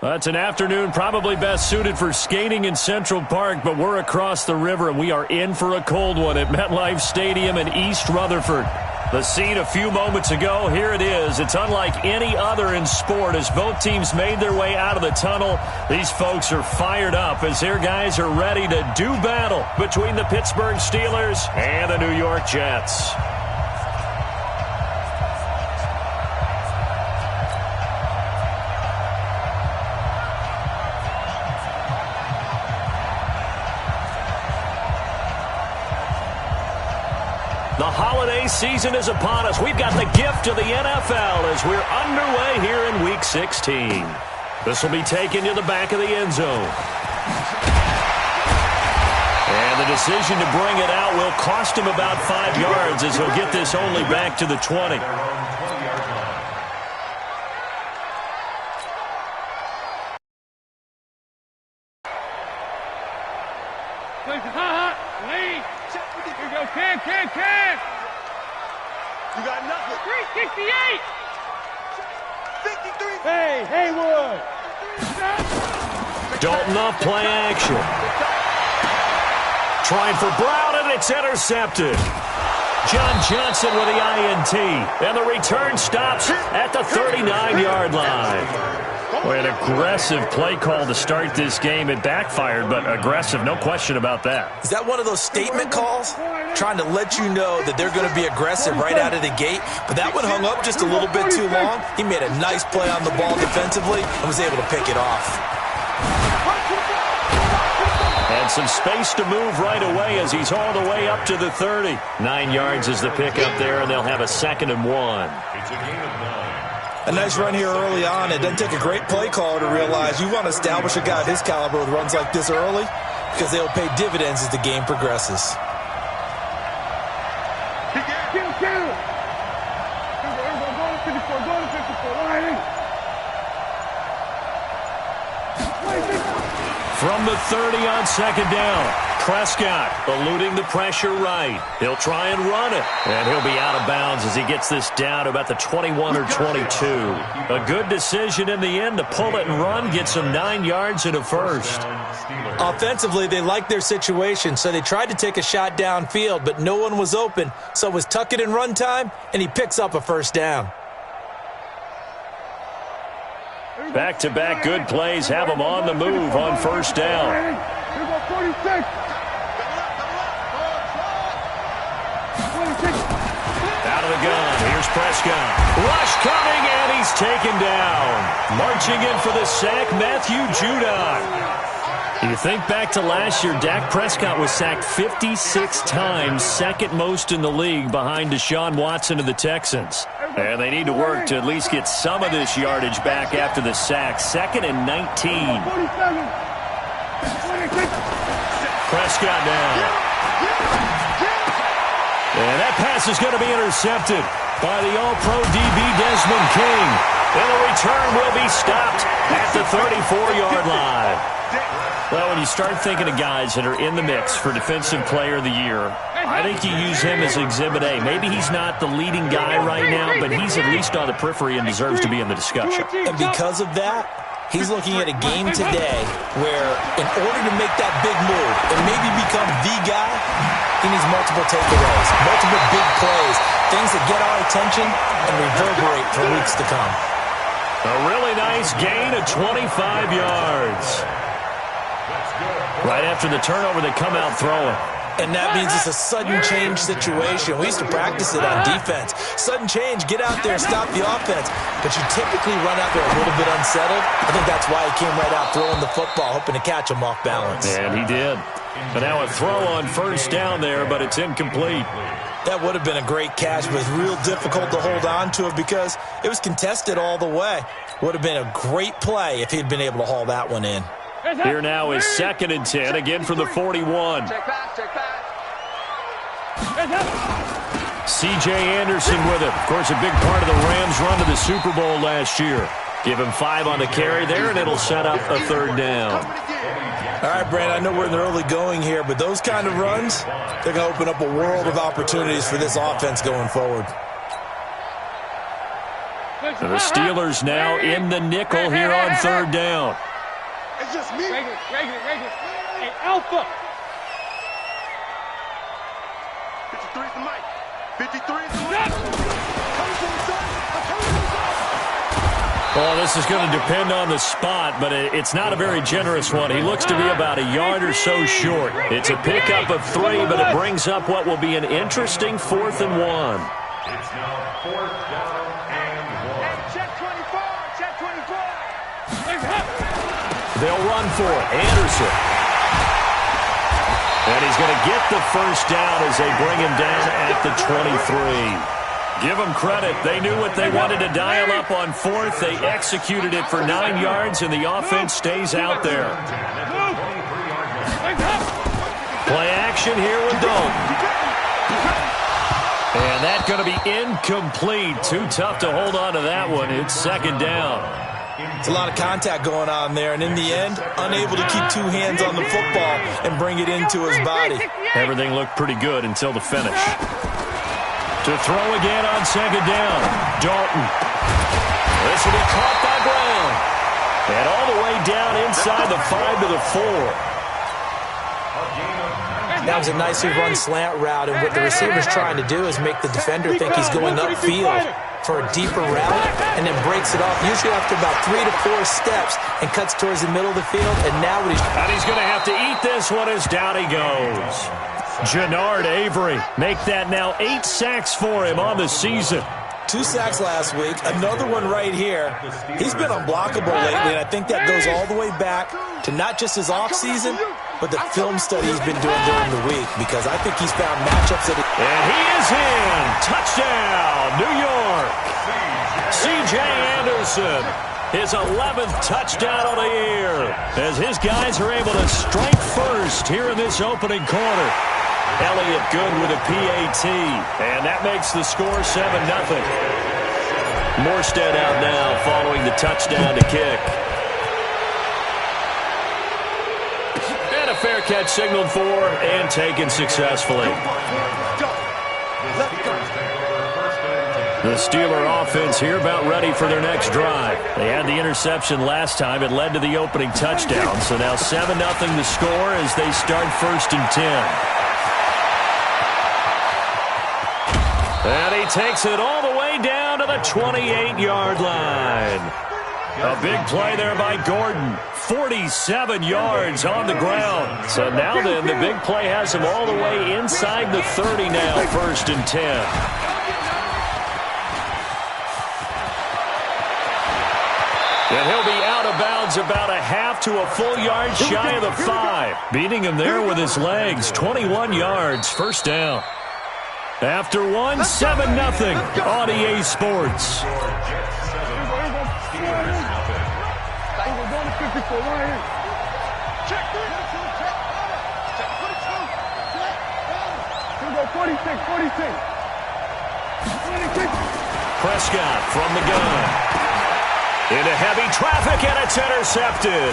That's an afternoon probably best suited for skating in Central Park, but we're across the river, and we are in for a cold one at MetLife Stadium in East Rutherford. The scene a few moments ago, here it is. It's unlike any other in sport as both teams made their way out of the tunnel. These folks are fired up as their guys are ready to do battle between the Pittsburgh Steelers and the New York Jets. The holiday season is upon us. We've got the gift of the NFL as we're underway here in Week 16. This will be taken to the back of the end zone. And the decision to bring it out will cost him about 5 yards as he'll get this only back to the 20. Can. You got nothing. 368. 53. Hey, Haywood. Dalton off play action. Trying for Brown, and it's intercepted. John Johnson with the INT. And the return stops at the 39-yard line. Boy, an aggressive play call to start this game. It backfired, but aggressive, no question about that. Is that one of those statement calls? Trying to let you know that they're going to be aggressive right out of the gate, but that one hung up just a little bit too long. He made a nice play on the ball defensively and was able to pick it off. And some space to move right away as he's all the way up to the 30. 9 yards is the pickup there, and they'll have a 2nd and 1. A nice run here early on. It doesn't take a great play caller to realize you want to establish a guy of his caliber with runs like this early because they'll pay dividends as the game progresses. From the 30 on 2nd down, Prescott eluding the pressure right. He'll try and run it, and he'll be out of bounds as he gets this down to about the 21 or 22. A good decision in the end to pull it and run, get some 9 yards and a first. Offensively, they liked their situation, so they tried to take a shot downfield, but no one was open, so it was tuck it and run time, and he picks up a first down. Back-to-back good plays have him on the move on first down. Out of the gun, here's Prescott. Rush coming, and he's taken down. Marching in for the sack, Matthew Judon. You think back to last year, Dak Prescott was sacked 56 times, second most in the league behind Deshaun Watson of the Texans. And they need to work to at least get some of this yardage back after the sack. 2nd and 19. Prescott now. And that pass is going to be intercepted by the All-Pro DB Desmond King. And the return will be stopped at the 34-yard line. Well, when you start thinking of guys that are in the mix for Defensive Player of the Year, I think you use him as Exhibit A. Maybe he's not the leading guy right now, but he's at least on the periphery and deserves to be in the discussion. And because of that, he's looking at a game today where in order to make that big move and maybe become the guy, he needs multiple takeaways, multiple big plays, things that get our attention and reverberate for weeks to come. A really nice gain of 25 yards. Right after the turnover, they come out throwing. And that means it's a sudden change situation. We used to practice it on defense. Sudden change, get out there, stop the offense. But you typically run out there a little bit unsettled. I think that's why he came right out throwing the football, hoping to catch him off balance. And he did. But now a throw on first down there, but it's incomplete. That would have been a great catch, but it was real difficult to hold on to it because it was contested all the way. Would have been a great play if he'd been able to haul that one in. Here now is 2nd and 10, again from the 41. C.J. Anderson with it. Of course, a big part of the Rams' run to the Super Bowl last year. Give him 5 on the carry there, and it'll set up a 3rd down. All right, Brandon, I know we're in the early going here, but those kind of runs, they're going to open up a world of opportunities for this offense going forward. The Steelers now in the nickel here on third down. It's just me. Regular. Hey, Alpha. 53 is the mic. 53 is the mic. Well, this is going to depend on the spot, but it's not a very generous one. He looks to be about a yard or so short. It's a pickup of 3, but it brings up what will be an interesting 4th and 1. It's now 4th down and 1. Check 24. Check 24. They'll run for it. Anderson. And he's going to get the first down as they bring him down at the 23. Give them credit. They knew what they wanted to dial up on 4th. They executed it for 9 yards, and the offense stays out there. Play action here with Dalton. And that's going to be incomplete. Too tough to hold on to that one. It's 2nd down. It's a lot of contact going on there, and in the end, unable to keep 2 hands on the football and bring it into his body. Everything looked pretty good until the finish. To throw again on 2nd down. Dalton. This will be caught by Brown. And all the way down inside the 5 to the 4. That was a nicely run slant route, and what the receiver's trying to do is make the defender think he's going upfield for a deeper route, and then breaks it off, usually after about 3 to 4 steps, and cuts towards the middle of the field, and now what he's going to have to eat this one as down he goes. Genard Avery, make that now 8 sacks for him on the season. 2 sacks last week, another one right here. He's been unblockable lately, and I think that goes all the way back to not just his offseason, but the film study he's been doing during the week, because I think he's found matchups that... And he is in! Touchdown, New York! C.J. Anderson, his 11th touchdown of the year, as his guys are able to strike first here in this opening quarter. Elliott good with a PAT, and that makes the score 7-0. Morstead out now following the touchdown to kick. And a fair catch signaled for and taken successfully. The Steeler offense here about ready for their next drive. They had the interception last time. It led to the opening touchdown. So now 7-0 the score as they start 1st and 10. And he takes it all the way down to the 28-yard line. A big play there by Gordon. 47 yards on the ground. So now then, the big play has him all the way inside the 30 now, 1st and 10. And he'll be out of bounds about a half to a full yard shy of the 5. Beating him there with his legs. 21 yards, 1st down. After 1, 7-0 on EA Sports. Prescott from the gun. Into heavy traffic, and it's intercepted.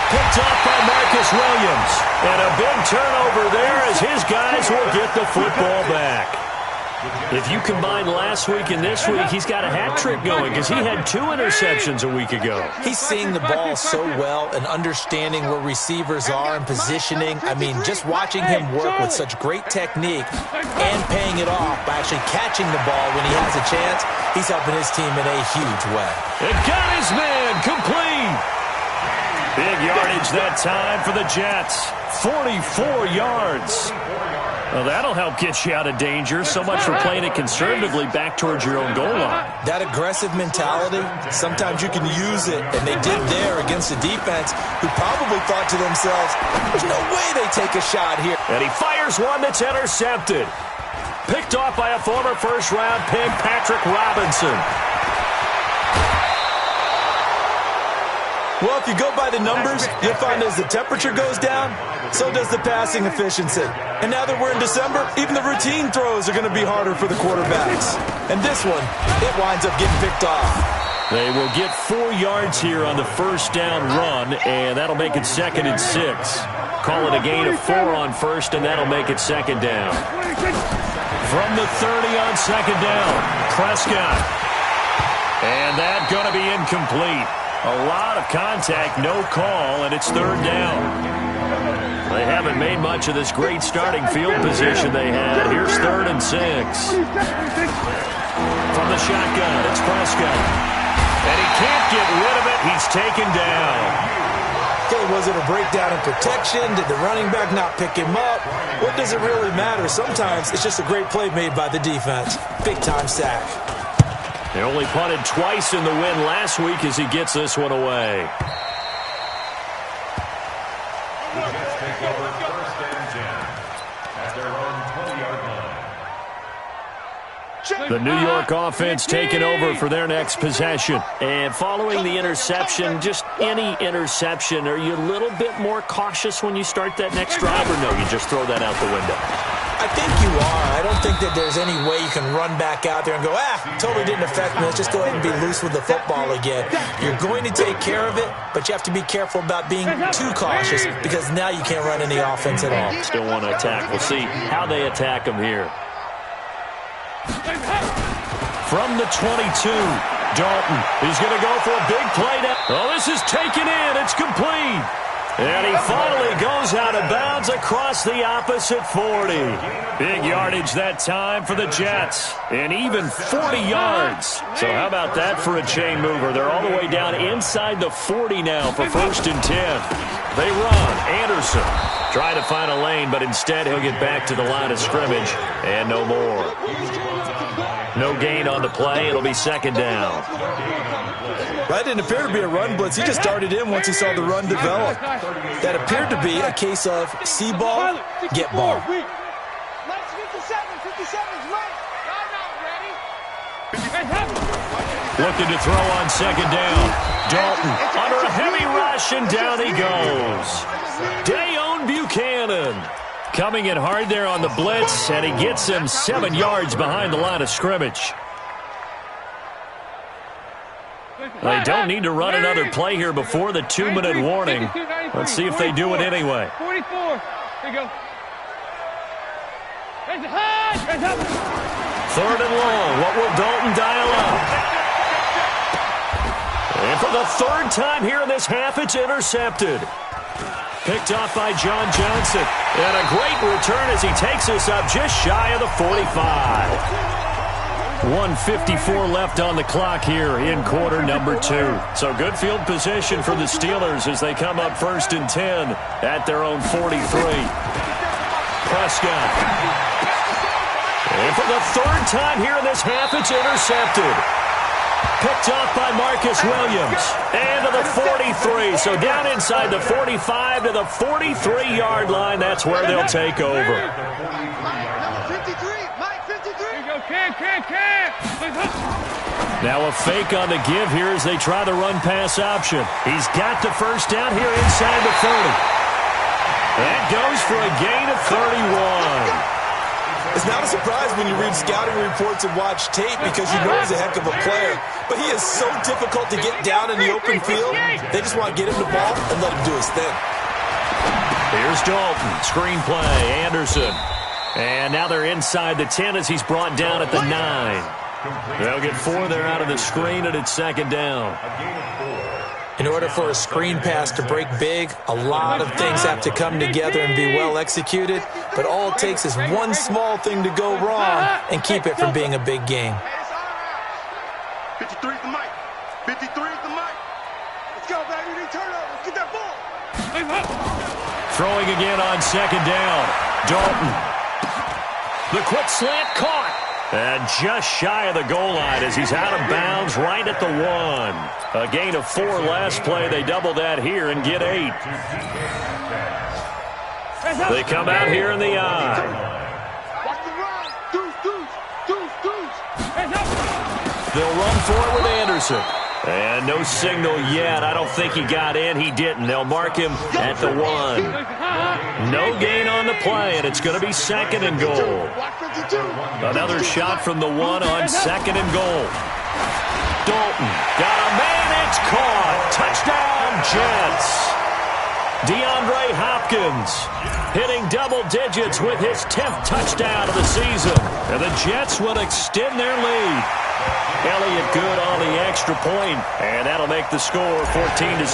Picked off by Marcus Williams. And a big turnover there as his guys will get the football back. If you combine last week and this week, he's got a hat trick going because he had 2 interceptions a week ago. He's seeing the ball so well and understanding where receivers are and positioning. I mean, just watching him work with such great technique and paying it off by actually catching the ball when he has a chance, he's helping his team in a huge way. It got his man complete. Big yardage that time for the Jets. 44 yards. Well, that'll help get you out of danger. So much for playing it conservatively back towards your own goal line. That aggressive mentality, sometimes you can use it, and they did there against a defense who probably thought to themselves, there's no way they take a shot here. And he fires one that's intercepted. Picked off by a former first-round pick, Patrick Robinson. Well, if you go by the numbers, you'll find as the temperature goes down, so does the passing efficiency. And now that we're in December, even the routine throws are going to be harder for the quarterbacks. And this one, it winds up getting picked off. They will get 4 yards here on the first down run, and that'll make it 2nd and 6. Call it a gain of 4 on first, and that'll make it 2nd down. From the 30 on 2nd down, Prescott. And that's going to be incomplete. A lot of contact, no call, and it's third down. They haven't made much of this great starting field position they had. Here's 3rd and 6. From the shotgun, it's Prescott. And he can't get rid of it. He's taken down. Okay, was it a breakdown in protection? Did the running back not pick him up? What does it really matter? Sometimes it's just a great play made by the defense. Big-time sack. They only punted twice in the win last week as he gets this one away. The New York offense taking over for their next possession. And following the interception, just any interception, are you a little bit more cautious when you start that next drive, or no, you just throw that out the window? I think you are. I don't think that there's any way you can run back out there and go, totally didn't affect me. Let's just go ahead and be loose with the football again. You're going to take care of it, but you have to be careful about being too cautious because now you can't run any offense at all. Still want to attack. We'll see how they attack him here. From the 22, Dalton. He's going to go for a big play now. Oh, this is taken in. It's complete. And he finally goes out of bounds across the opposite 40. Big yardage that time for the Jets. And even 40 yards. So how about that for a chain mover? They're all the way down inside the 40 now for 1st and 10. They run. Anderson trying to find a lane, but instead he'll get back to the line of scrimmage. And no more. No gain on the play. It'll be 2nd down. That didn't appear to be a run blitz. He just darted in once he saw the run develop. That appeared to be a case of see ball, get ball. Looking to throw on 2nd down. Dalton under a heavy rush, and down he goes. Dayon Buchanan coming in hard there on the blitz, and he gets him 7 yards behind the line of scrimmage. They don't need to run another play here before the 2-minute warning. Let's see if they do it anyway. 44. There you go. 3rd and long. What will Dalton dial up? And for the 3rd time here in this half, it's intercepted. Picked off by John Johnson. And a great return as he takes us up just shy of the 45. 1:54 left on the clock here in quarter number 2. So good field position for the Steelers as they come up 1st and 10 at their own 43. Prescott. And for the 3rd time here in this half, it's intercepted. Picked off by Marcus Williams. And to the 43. So down inside the 45 to the 43-yard line. That's where they'll take over. Now a fake on the give here as they try the run-pass option. He's got the 1st down here inside the 30. That goes for a gain of 31. It's not a surprise when you read scouting reports and watch tape because you know he's a heck of a player. But he is so difficult to get down in the open field. They just want to get him the ball and let him do his thing. Here's Dalton. Screen play. Anderson. And now they're inside the 10 as he's brought down at the 9. They'll get 4 there out of the screen, and it's 2nd down. In order for a screen pass to break big, a lot of things have to come together and be well executed. But all it takes is one small thing to go wrong and keep it from being a big game. 53 is the mic. 53 is the mic. Let's go, baby. Turn over. Let's get that ball. Throwing again on 2nd down. Dalton. The quick slant caught. And just shy of the goal line as he's out of bounds right at the 1. A gain of 4 last play. They double that here and get 8. They come out here in the I. Watch the run. Deuce. They'll run for it with Anderson. And no signal yet. I don't think he got in. He didn't. They'll mark him at the 1. No gain on the play, and it's going to be 2nd and goal. Another shot from the 1 on 2nd and goal. Dalton got a man. It's caught. Touchdown, Jets. DeAndre Hopkins hitting double digits with his 10th touchdown of the season. And the Jets will extend their lead Elliott good on the extra point, and that'll make the score 14-0.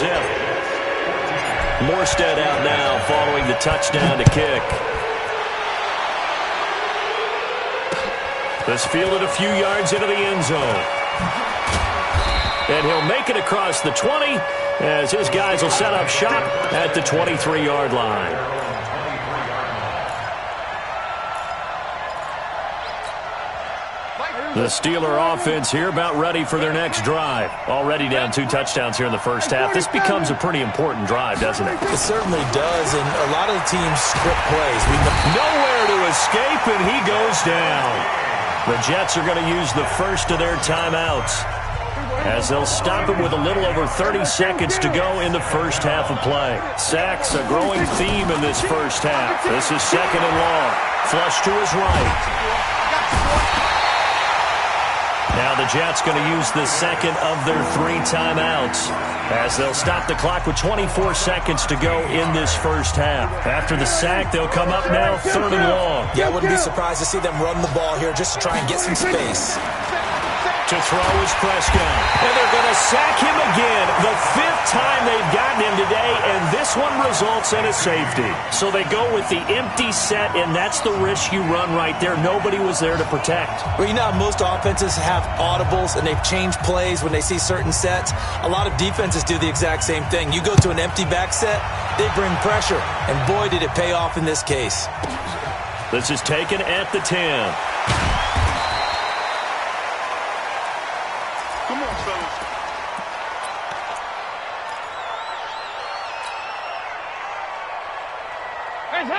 Morstead out now following the touchdown to kick. This fielded a few yards into the end zone. And he'll make it across the 20 as his guys will set up shop at the 23-yard line. The Steeler offense here about ready for their next drive. Already down 2 touchdowns here in the first half. This becomes a pretty important drive, doesn't it? It certainly does, and a lot of the teams script plays. Nowhere to escape, and he goes down. The Jets are going to use the first of their timeouts as they'll stop him with a little over 30 seconds to go in the first half of play. Sacks, a growing theme in this first half. This is 2nd and long. Flush to his right. Now the Jets going to use the second of their 3 timeouts as they'll stop the clock with 24 seconds to go in this first half. After the sack, they'll come up now 3rd and long. Yeah, I wouldn't be surprised to see them run the ball here just to try and get some space. To throw is Prescott. And they're going to sack him again. The 5th time they've gotten him today, and this one results in a safety. So they go with the empty set, and that's the risk you run right there. Nobody was there to protect. Well, you know how most offenses have audibles, and they've changed plays when they see certain sets. A lot of defenses do the exact same thing. You go to an empty back set, they bring pressure, and boy, did it pay off in this case. This is taken at the 10.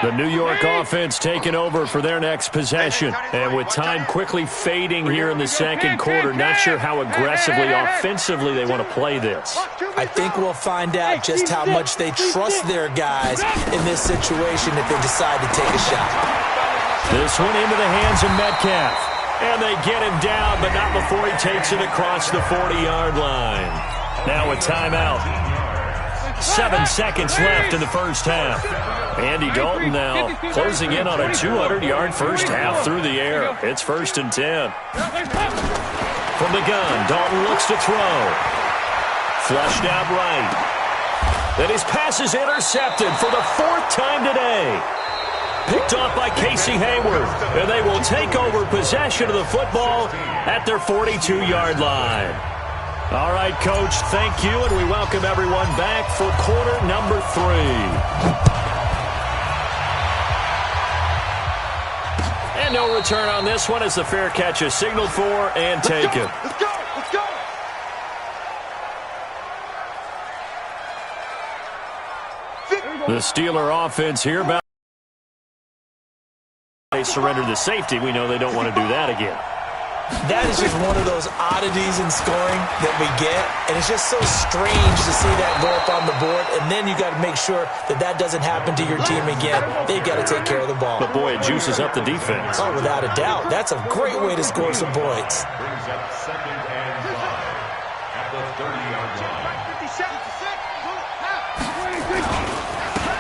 The New York offense taking over for their next possession. And with time quickly fading here in the second quarter, not sure how aggressively, offensively they want to play this. I think we'll find out just how much they trust their guys in this situation if they decide to take a shot. This one into the hands of Metcalf. And they get him down, but not before he takes it across the 40-yard line. Now a timeout. 7 seconds left in the first half. Andy Dalton now closing in on a 200-yard first half through the air. It's 1st and 10. From the gun, Dalton looks to throw. Flushed out right. Then his pass is intercepted for the 4th time today. Picked off by Casey Hayward. And they will take over possession of the football at their 42-yard line. All right, Coach, thank you, and we welcome everyone back for quarter number 3. And no return on this one as the fair catch is signaled for and taken. Let's go! Let's go! The Steeler offense here. They surrendered the safety. We know they don't want to do that again. That is just one of those oddities in scoring that we get, and it's just so strange to see that go up on the board, and then you got to make sure that that doesn't happen to your team again. They've got to take care of the ball. But boy, it juices up the defense. Oh, without a doubt. That's a great way to score some points. Brings up 2nd and 5 at the 30-yard line.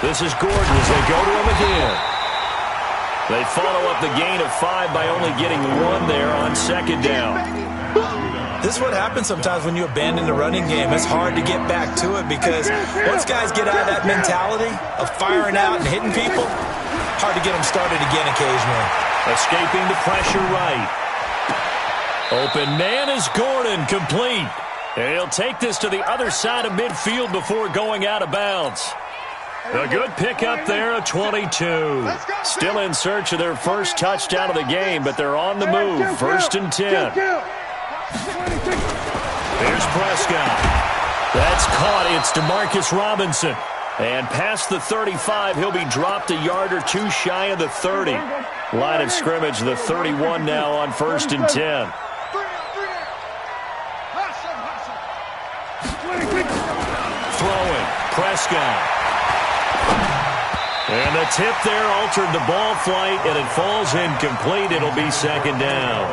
This is Gordon as they go to him again. They follow up the gain of 5 by only getting 1 there on 2nd down. This is what happens sometimes when you abandon the running game. It's hard to get back to it because once guys get out of that mentality of firing out and hitting people, hard to get them started again occasionally. Escaping the pressure right. Open man is Gordon, complete. And he'll take this to the other side of midfield before going out of bounds. A good pickup there of 22. Still in search of their first touchdown of the game, but they're on the move. 1st and 10. Here's Prescott. That's caught. It's Demarcus Robinson. And past the 35, he'll be dropped a yard or 2 shy of the 30. Line of scrimmage, the 31 now on 1st and 10. Throwing. Prescott. And the tip there altered the ball flight, and it falls incomplete. It'll be 2nd down.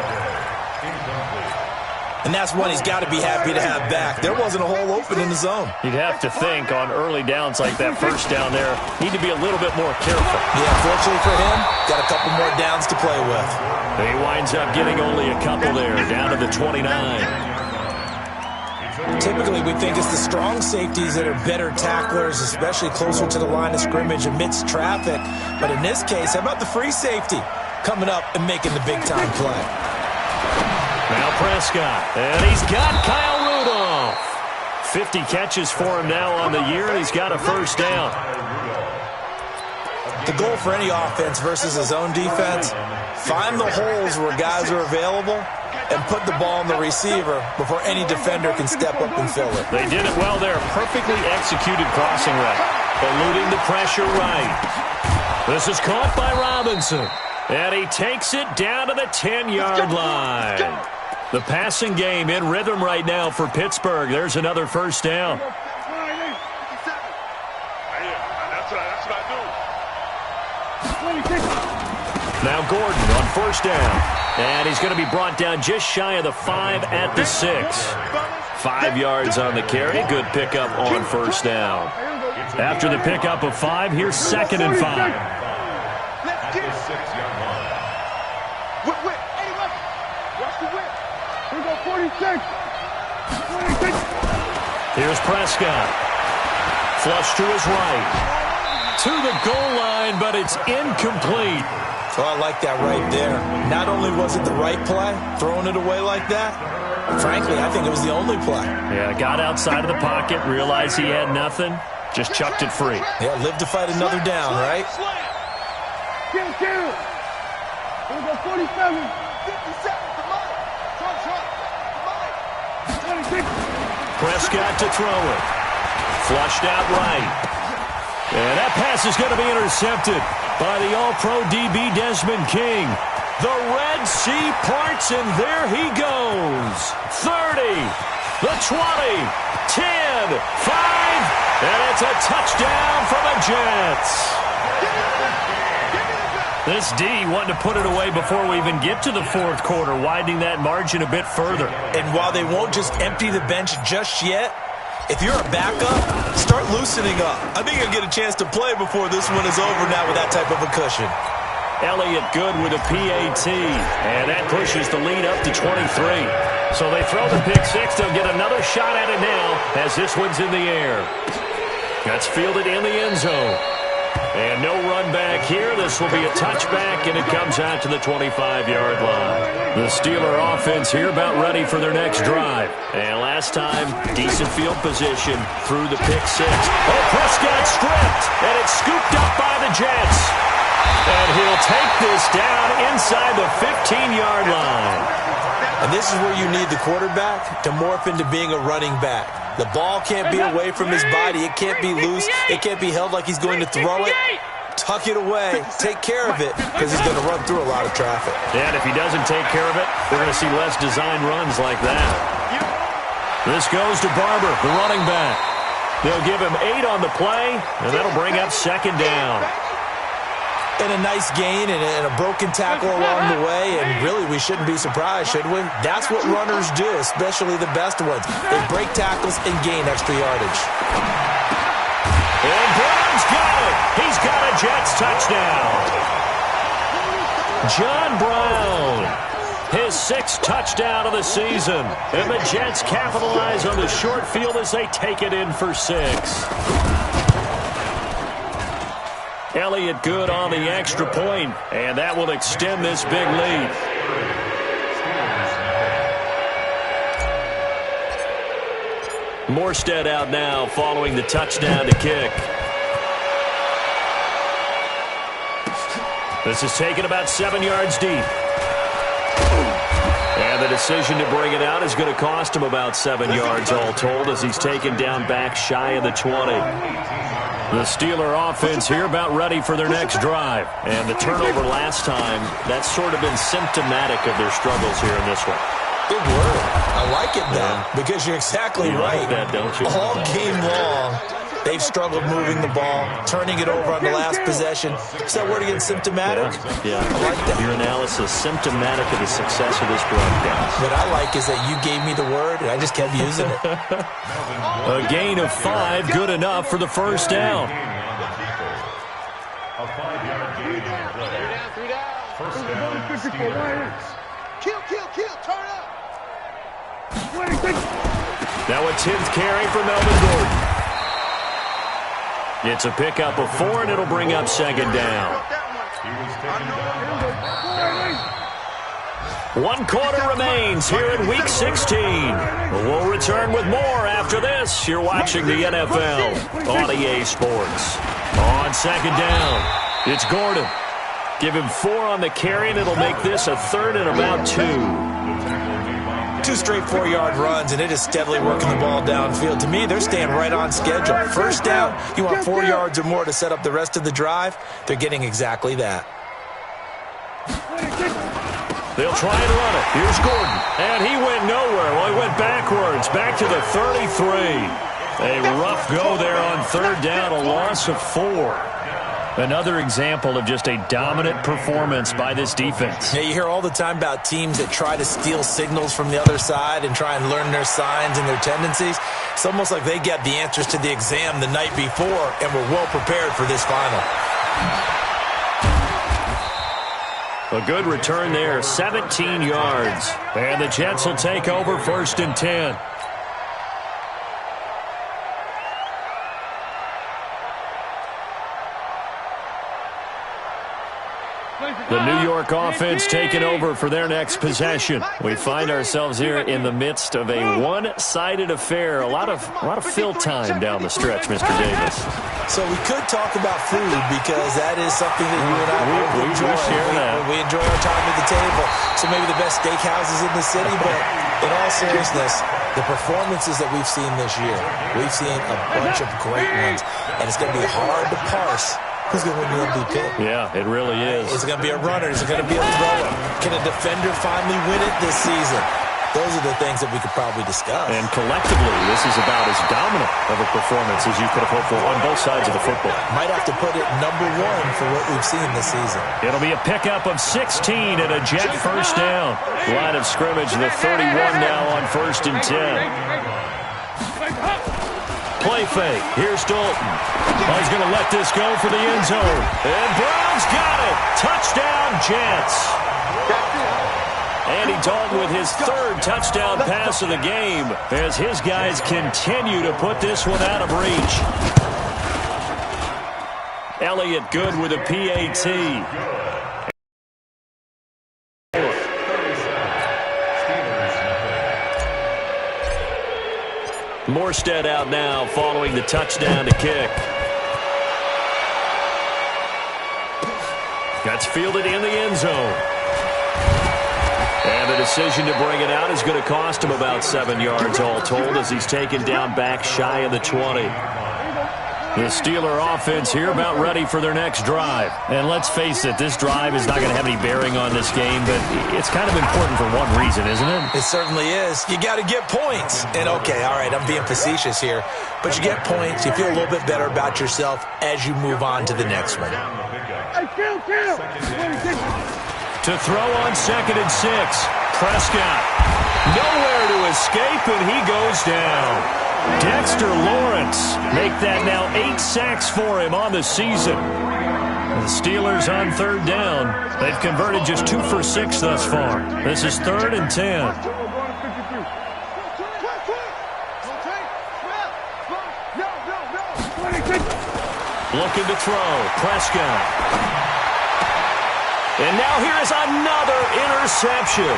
And that's one he's got to be happy to have back. There wasn't a hole open in the zone. You'd have to think on early downs like that first down there, need to be a little bit more careful. Yeah, fortunately for him, got a couple more downs to play with. He winds up getting only a couple there, down to the 29. Typically, we think it's the strong safeties that are better tacklers, especially closer to the line of scrimmage amidst traffic. But in this case, how about the free safety coming up and making the big-time play? Now Prescott, and he's got Kyle Rudolph. 50 catches for him now on the year, and he's got a first down. The goal for any offense versus his own defense, find the holes where guys are available and put the ball on the receiver before any defender can step up and fill it. They did it well there. Perfectly executed crossing route. Eluding the pressure right. This is caught by Robinson. And he takes it down to the 10-yard line. The passing game in rhythm right now for Pittsburgh. There's another first down. That's what I do. Now Gordon on first down. And he's going to be brought down just shy of the 5 at the 6. 5 yards on the carry. Good pickup on first down. After the pickup of 5, here's 2nd and 5. Let's get it. 6-yard line. Whip. Hey, look. Watch the whip. Here we go, 46. 46. Here's Prescott. Flush to his right. To the goal line, but it's incomplete. So I like that right there. Not only was it the right play, throwing it away like that, frankly, I think it was the only play. Yeah, got outside of the pocket, realized he had nothing, just chucked it free. Yeah, live to fight another down, right? Get it. Here we go, 47. 57. Come on. Come on. 26. Prescott to throw it. Flushed out right. And that pass is going to be intercepted by the All-Pro DB Desmond King. The Red Sea parts, and there he goes. 30, the 20, 10, 5, and it's a touchdown for the Jets. This D wanting to put it away before we even get to the fourth quarter, widening that margin a bit further. And while they won't just empty the bench just yet, if you're a backup, start loosening up. I think you'll get a chance to play before this one is over now with that type of a cushion. Elliott good with a PAT, and that pushes the lead up to 23. So they throw the pick six. They'll get another shot at it now as this one's in the air. That's fielded in the end zone. And no run back here. This will be a touchback, and it comes out to the 25-yard line. The Steeler offense here about ready for their next drive. And last time, decent field position through the pick six. Oh, Prescott stripped, and it's scooped up by the Jets. And he'll take this down inside the 15-yard line. And this is where you need the quarterback to morph into being a running back. The ball can't be away from his body. It can't be loose. It can't be held like he's going to throw it. Tuck it away. Take care of it because he's going to run through a lot of traffic. And if he doesn't take care of it, we're going to see less design runs like that. This goes to Barber, the running back. They'll give him 8 on the play, and that'll bring up 2nd down. And a nice gain and a broken tackle along the way, and really we shouldn't be surprised, should we? That's what runners do, especially the best ones. They break tackles and gain extra yardage. And Brown's got it. He's got a Jets touchdown. John Brown, his 6th touchdown of the season. And the Jets capitalize on the short field as they take it in for 6. Elliott good on the extra point, and that will extend this big lead. Morstead out now following the touchdown to kick. This is taken about 7 yards deep. And the decision to bring it out is going to cost him about 7 yards all told as he's taken down back shy of the 20. The Steeler offense here about ready for their next drive. And the turnover last time, that's sort of been symptomatic of their struggles here in this one. Good word. I like it, though, because you're exactly right. Like that, don't you? All game long, They've struggled moving the ball, turning it over on the last possession. Is that word again, symptomatic? Yeah. I like that. Your analysis, symptomatic of the success of this broadcast. What I like is that you gave me the word, and I just kept using it. A gain of 5, good enough for the first down. A 5-yard gain on the play. 3 down. First down, Steelers. Kill, turn up. Now a 10th carry for Melvin Gordon. It's a pickup of 4, and it'll bring up second down. He was taken down. 1 quarter remains here in Week 16. We'll return with more after this. You're watching the NFL on EA Sports. On second down, it's Gordon. Give him 4 on the carry, and it'll make this a 3rd and about 2. 2 straight 4-yard runs, and it is steadily working the ball downfield. To me, they're staying right on schedule. First down, you want 4 yards or more to set up the rest of the drive. They're getting exactly that. They'll try and run it. Here's Gordon. And he went nowhere. Well, he went backwards, back to the 33. A rough go there on 3rd down, a loss of 4. Another example of just a dominant performance by this defense. Yeah, you hear all the time about teams that try to steal signals from the other side and try and learn their signs and their tendencies. It's almost like they get the answers to the exam the night before and were well prepared for this final. A good return there, 17 yards. And the Jets will take over 1st and 10. The New York offense taking over for their next possession. We find ourselves here in the midst of a one-sided affair. A lot of fill time down the stretch, Mr. Davis. So we could talk about food because that is something that you and I we enjoy. share that. We enjoy our time at the table. So maybe the best steakhouses in the city, but in all seriousness, the performances that we've seen this year, we've seen a bunch of great ones, and it's going to be hard to parse who's going to win the MVP. Yeah, it really is. Is it going to be a runner? Is it going to be a thrower? Can a defender finally win it this season? Those are the things that we could probably discuss. And collectively, this is about as dominant of a performance as you could have hoped for on both sides of the football. Might have to put it number 1 for what we've seen this season. It'll be a pickup of 16 and a Jet first down. Line of scrimmage, the 31 now on 1st and 10. Play fake. Here's Dalton. Oh, he's going to let this go for the end zone. And Brown's got it. Touchdown, Jets. Andy Dalton with his 3rd touchdown pass of the game as his guys continue to put this one out of reach. Elliott good with a PAT. Morstead out now following the touchdown to kick. That's fielded in the end zone. And the decision to bring it out is going to cost him about 7 yards all told as he's taken down back shy of the 20. The Steeler offense here about ready for their next drive. And let's face it, this drive is not going to have any bearing on this game, but it's kind of important for one reason, isn't it? It certainly is. You got to get points. And okay, all right, I'm being facetious here, but you get points, you feel a little bit better about yourself as you move on to the next one. To throw on 2nd and 6, Prescott. Nowhere to escape, and he goes down. Dexter Lawrence make that now 8 sacks for him on the season. The Steelers on 3rd down. They've converted just 2 for 6 thus far. This is 3rd and 10. Looking to throw. Prescott. And now here is another interception.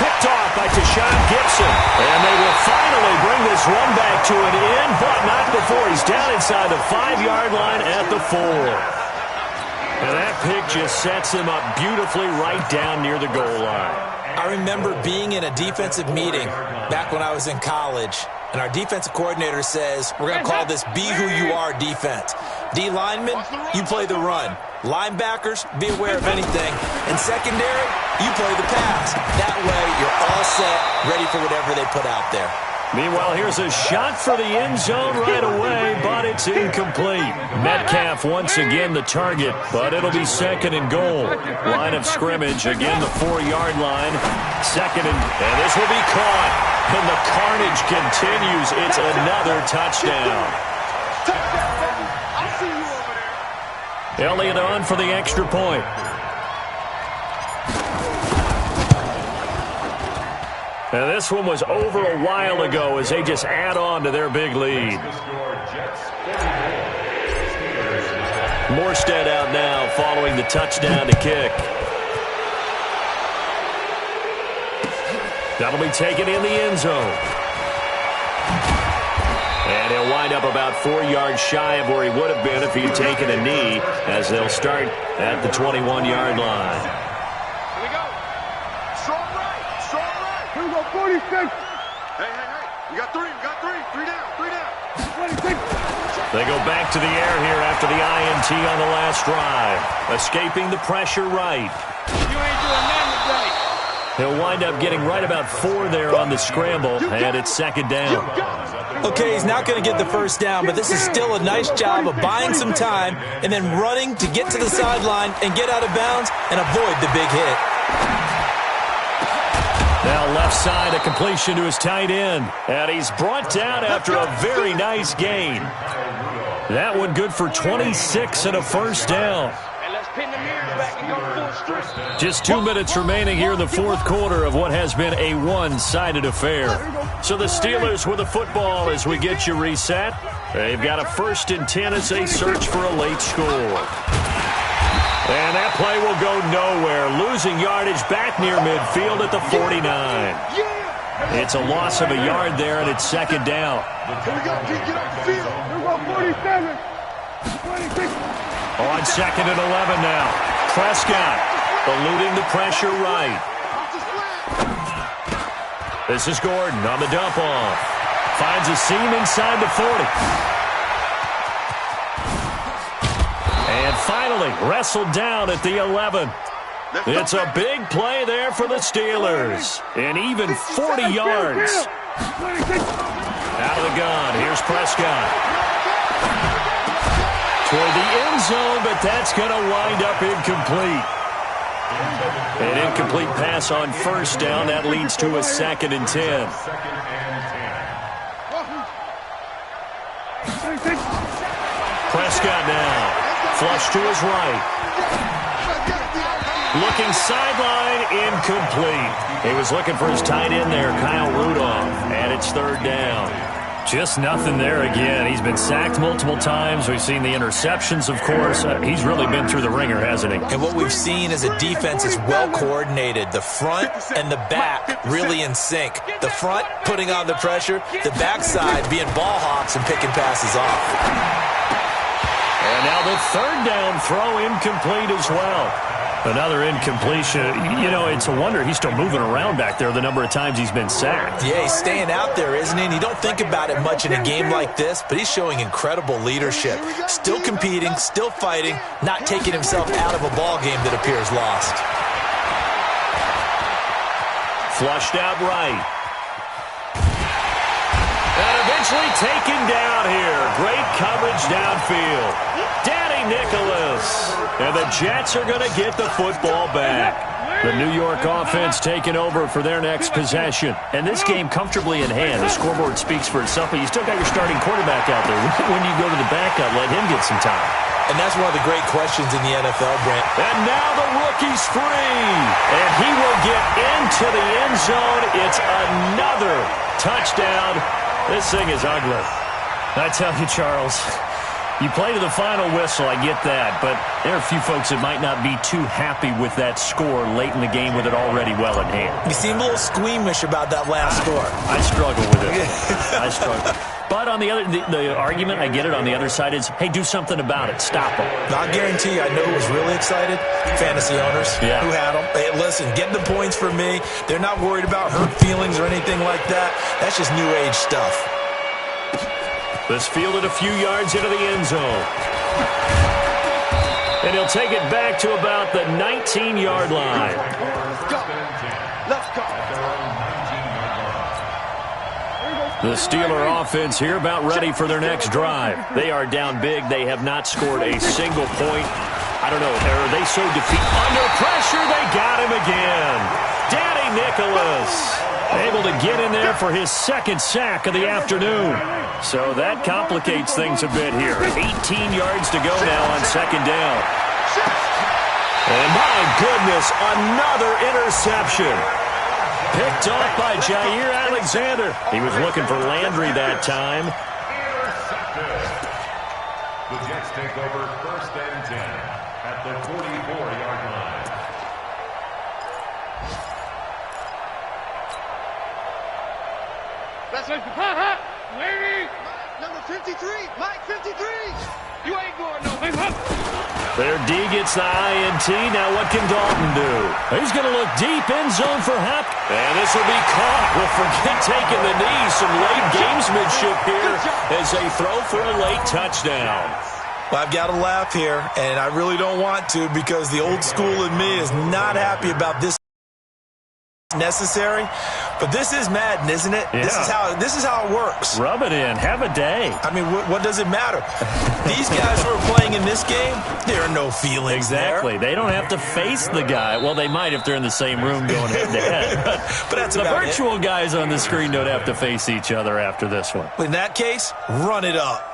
Picked off by Tashawn Gibson. And they will finally bring this one back to an end, but not before he's down inside the 5-yard line at the 4. And that pick just sets him up beautifully right down near the goal line. I remember being in a defensive meeting back when I was in college, and our defensive coordinator says, we're going to call this Be Who You Are defense. D linemen, you play the run. Linebackers, be aware of anything. And secondary, you play the pass. That way, you're all set, ready for whatever they put out there. Meanwhile, here's a shot for the end zone right away, but it's incomplete. Metcalf once again the target, but it'll be second and goal. Line of scrimmage, again the 4-yard line. Second and this will be caught. And the carnage continues. It's another touchdown. Elliott on for the extra point. Now this one was over a while ago as they just add on to their big lead. Morstead out now following the touchdown to kick. That'll be taken in the end zone. And he'll wind up about 4 yards shy of where he would have been if he had taken a knee, as they'll start at the 21-yard line. Here we go. Strong right. Strong right. Here we go, 46. Hey. You got three. Three down. 26. They go back to the air here after the INT on the last drive. Escaping the pressure right. You ain't doing nothing today. He'll wind up getting right about 4 there on the scramble, and it's second down. Okay, he's not going to get the first down, but this is still a nice job of buying some time and then running to get to the sideline and get out of bounds and avoid the big hit. Now left side, a completion to his tight end. And he's brought down after a very nice gain. That one good for 26 and a first down. Pin the mirrors back and go full strength. Just 2 minutes remaining here in the fourth quarter of what has been a one-sided affair. So the Steelers with the football as we get you reset. They've got a 1st and 10 as they search for a late score. And that play will go nowhere. Losing yardage back near midfield at the 49. It's a loss of a yard there, and it's second down. Here we go. Get off the field. Here we go, 47. 26. On second and 11 now. Prescott eluding the pressure right. This is Gordon on the dump off. Finds a seam inside the 40. And finally wrestled down at the 11. It's a big play there for the Steelers. And even 40 yards. Out of the gun. Here's Prescott. Toward the end zone, but that's going to wind up incomplete. An incomplete pass on first down. That leads to a 2nd and 10. Prescott now. Flush to his right. Looking sideline, incomplete. He was looking for his tight end there, Kyle Rudolph. And it's 3rd down. Just nothing there again. He's been sacked multiple times. We've seen the interceptions, of course. He's really been through the ringer, hasn't he? And what we've seen is a defense is well coordinated. The front and the back really in sync. The front putting on the pressure, the backside being ball hawks and picking passes off. And now the 3rd down throw incomplete as well. Another incompletion. You know, it's a wonder he's still moving around back there the number of times he's been sacked. Yeah, he's staying out there, isn't he? And you don't think about it much in a game like this, but he's showing incredible leadership. Still competing, still fighting, not taking himself out of a ball game that appears lost. Flushed out right. And eventually taken down here. Great coverage downfield. Danny Nicholas. And the Jets are going to get the football back. The New York offense taking over for their next possession. And this game comfortably in hand. The scoreboard speaks for itself, but you still got your starting quarterback out there. When you go to the backup, let him get some time. And that's one of the great questions in the NFL, Brent. And now the rookie's free. And he will get into the end zone. It's another touchdown. This thing is ugly. I tell you, Charles, you play to the final whistle, I get that, but there are a few folks that might not be too happy with that score late in the game with it already well in hand. You seem a little squeamish about that last score. I struggle with it. I struggle. But on the other, the argument, I get it, on the other side is, hey, do something about it. Stop them. I'll guarantee you, I know who was really excited. Fantasy owners who had them. Hey, listen, get the points for me. They're not worried about hurt feelings or anything like that. That's just new age stuff. This fielded a few yards into the end zone. And he'll take it back to about the 19-yard line. Let's go. The Steeler offense here about ready for their next drive. They are down big. They have not scored a single point. I don't know. Are they so defeated? Under pressure, they got him again. Danny Nicholas able to get in there for his second sack of the afternoon. So that complicates things a bit here. 18 yards to go now on second down. And my goodness, another interception. Picked off by Jair Alexander. He was looking for Landry that time. Intercepted. The Jets take over 1st and 10 at the 44-yard line. That's like, lady. Number 53, Mike 53. You ain't going no big up. Their D gets the INT. Now what can Dalton do? He's going to look deep in zone for Hop. And this will be caught. Well, forget taking the knee. Some late gamesmanship here as they throw for a late touchdown. Well, I've got to laugh here, and I really don't want to because the old school in me is not happy about this necessary. But this is Madden, isn't it? Yeah. This is how it works. Rub it in. Have a day. I mean, what does it matter? These guys who are playing in this game, there are no feelings Exactly. there. They don't have to face the guy. Well, they might if they're in the same room going head-to-head. But that's the about virtual guys on the screen don't have to face each other after this one. In that case, run it up.